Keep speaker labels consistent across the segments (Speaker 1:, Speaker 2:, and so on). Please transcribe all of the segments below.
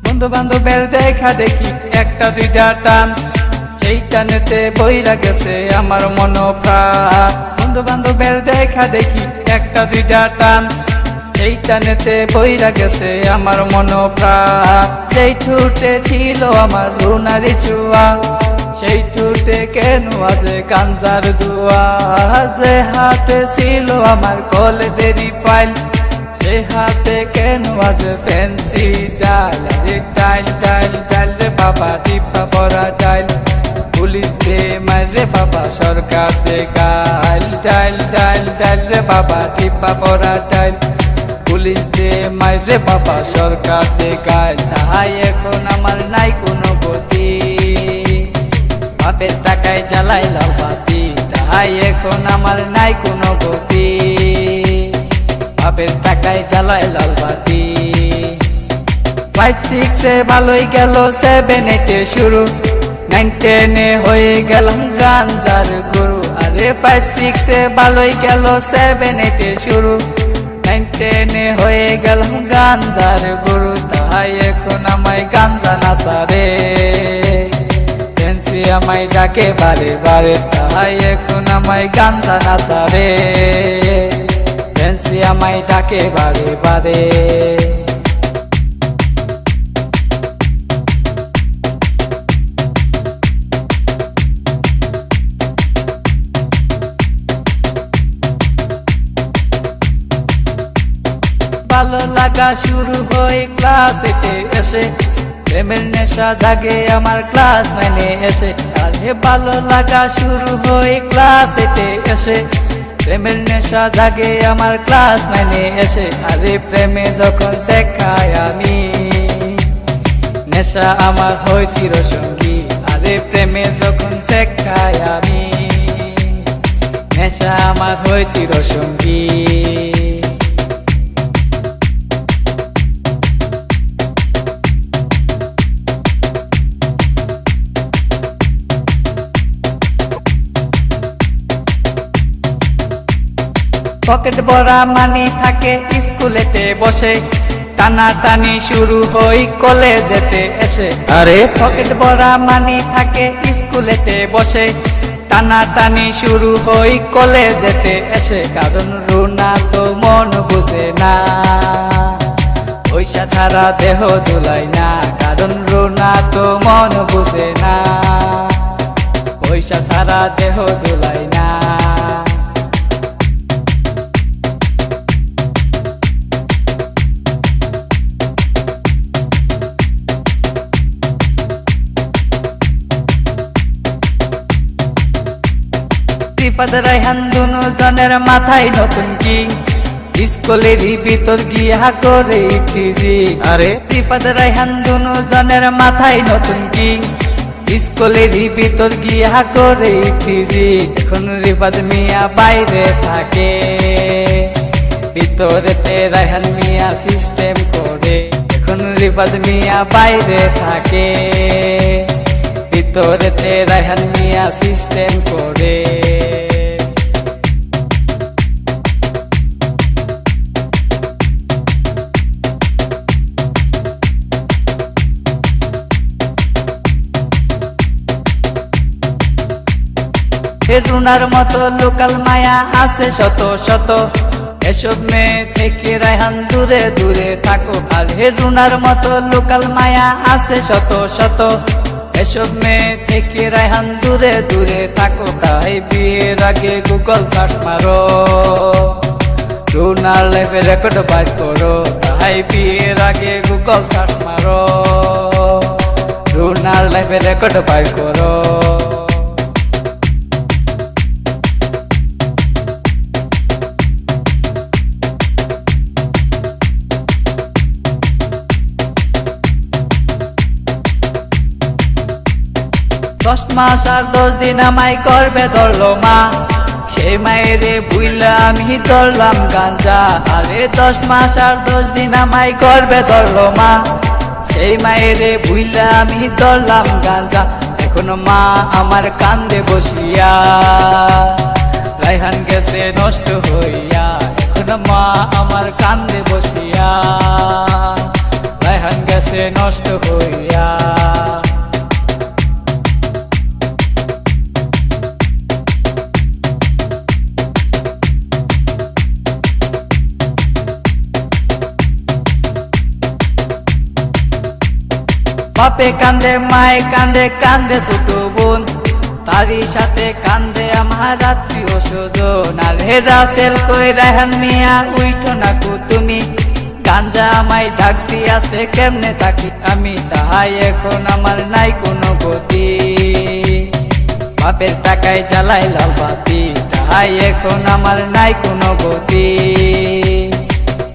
Speaker 1: বন্ধু বান্ধবের দেখা দেখি একটা দুইটা টান, সেই টানেতে বইরা গেছে আমার মন প্রাণ। বন্ধু বান্ধবের দেখা দেখি একটা দুইটা টান, সেই টানেতে বইরা গেছে আমার মন প্রাণ। যেই ঠুটে ছিল আমার রুনারি চুয়া, সেই ঠুটে কেন আছে গাঞ্জার দুয়া। যে হাতে ছিল আমার কলেজেরই ফাইল, সে হাতে কেন আছে ফ্যান্সি ডাল। রে টাইল টাইল টাইল রে বাবা, টিপা পরা টাইল। পুলিশ দে মার রে বাবা, সরকার দে গাইল। টাইল টাইল টাইল রে বাবা, টিপা পরা টাইল। পুলিশ দে মার রে বাবা, সরকার দে গাইল। তাই এখন আমার নাই কোনো গতি, বাপের টাকায় জ্বালাই লাল বাতি। তাই এখন আমার নাই কোনো গতি, বাপের টাকায় জ্বালায় লাল বাতি। 5-6 ভালোই গেল, 7-8 শুরু, 9-10 হয়ে গেলাম গাঞ্জার গুরু। আরে 5-6 ভালোই গেল, 7-8 শুরু, 9-10 হয়ে গেলাম গাঞ্জার গুরু। তাই এখন আমায় গাঞ্জা নাচারে, ফ্যান্সি আমায় ডাকে বারে বারে। তাই এখন আমায় গাঞ্জা নাচারে, ফ্যান্সি আমায় ডাকে বারে বারে। ভালো লাগা শুরু হয় ক্লাস 8 এসে, প্রেমের নেশা জাগে আমার ক্লাস 9 এসে। আরে ভালো লাগা শুরু হয় ক্লাস 8 এসে, প্রেমের নেশা জাগে আমার ক্লাস 9 এসে। আরে প্রেমে যখন শেখাই আমি, নেশা আমার হয় চিরসঙ্গী। আরে প্রেমে যখন শেখাই আমি, নেশা আমার হয় চিরসঙ্গী। পকেট ভরা মানি থাকে স্কুলেতে বসে, টানা টানি শুরু হই কলেজেতে এসে। আরে পকেট ভরা মানি থাকে স্কুলেতে বসে, টানা টানি শুরু হই কলেজেতে এসে। কারণ রুনা তো মন বুঝে না, পয়সা ছাড়া দেহ দুলাই না। কারণ রুনা তো মন বুঝে না, পয়সা ছাড়া দেহ দুলাই না। রিফাত রায়হান দুনো জনের মাথায় নতুন কিং, স্কুলেরই ভিতর গিয়া করে টিজিং। আরে রিফাত রায়হান দুনো জনের মাথায় নতুন কিং, স্কুলেরই ভিতর গিয়া করে টিজিং। এখন রিফাত মিয়া বাইরে থাকে, ভিতরেতে রায়হান মিয়া সিস্টেম করে। এখন রিফাত মিয়া বাইরে থাকে, ভিতরেতে রায়হান মিয়া সিস্টেম করে। রুনার মতো লোকাল মায়া আছে শত শত, এসব মেয়ে থেকে রায়হান দূরে দূরে থাকো। আর রুনার মতো লোকাল মায়া আছে শত শত, এসব মেয়ে থেকে রায়হান দূরে দূরে থাকো। তাই বিয়ের আগে গুগল সার্চ মারো, রুনার লাইফে রেকর্ড বাইর করো। তাই বিয়ের আগে গুগল সার্চ মারো, রুনার লাইফে রেকর্ড বাইর করো। 10 মাস আর 10 দিন আমায় করবে ধরলো মা, সেই মায়েরে বুইলা আমি ধরলাম গাঞ্জা। আরে 10 মাস আর 10 দিন আমায় করবে ধরলো মা, সেই মায়েরে বুইলা আমি ধরলাম গাঞ্জা। এখনো মা আমার কান্দে বসিয়া, রায়হান গেছে নষ্ট হইয়া। এখনো মা আমার কান্দে বসিয়া, রায়হান গেছে নষ্ট হইয়া। বাপে কান্দে, মায়ে কান্দে, কান্দে ছোট বোন, তারই সাথে কান্দে আমার আত্মীয় স্বজন। আর হে রাসেল কই রায়হান মিয়া উইঠো না কো তুমি, গাঞ্জা আমায় ডাক দিয়াছে কেমনে থাকি আমি, তাহাই এখন আমার নাই কোনো গতি। বাপের টাকায় জ্বালাই লাল বাতি, তাহাই এখন আমার নাই কোনো গতি।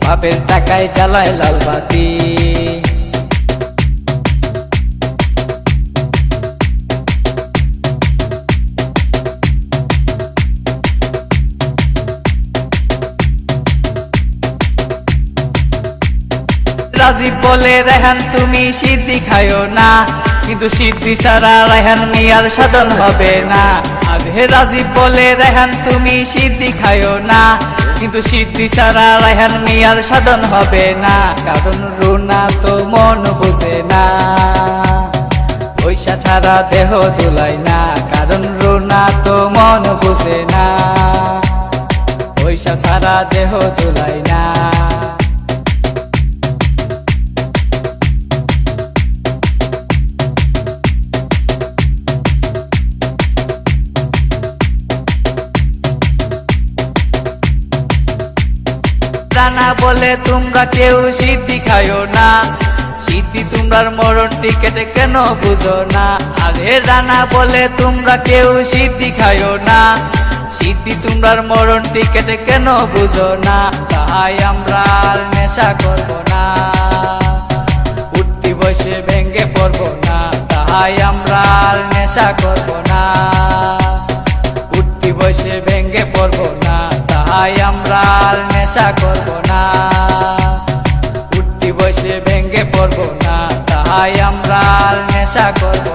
Speaker 1: বাপের টাকায় জ্বালাই লাল বাতি। রাজীব বলে রায়হান তুমি সিদ্ধি খায়ো না, কিন্তু সিদ্ধি ছাড়া রায়হান মিয়ার সাধন হবে না। আর হে রাজীব বলে রায়হান তুমি সিদ্ধি খায়ো না, কিন্তু সিদ্ধি ছাড়া রায়হান মিয়ার সাধন হবে না। কারণ রুনা তো মন বুঝে না, পয়সা ছাড়া দেহ দুলাই না। কারণ রুনা তো মন বুঝে না, পয়সা ছাড়া দেহ দুলাই না। রানা বলে তোমরা কেউ সিদ্ধি খায়ো না, সিদ্ধি তোমরার মরণ টিকেটে কেন বুঝো না। আরে রানা বলে তোমরা কেউ সিদ্ধি খায়ো না, সিদ্ধি তোমরার মরণ টিকেটে কেন বুঝো না। তাই আমরা আর নেশা করবো না, উঠতি বসে ভেঙ্গে পড়বো না। তাই আমরা আর নেশা করবো না, উঠতি বসে ভেঙ্গে পড়বো না। তাই আমরা আর নেশা করবো না, উঠতি বসে ভেঙ্গে পড়বো না। তাই আমরা আর নেশা করবো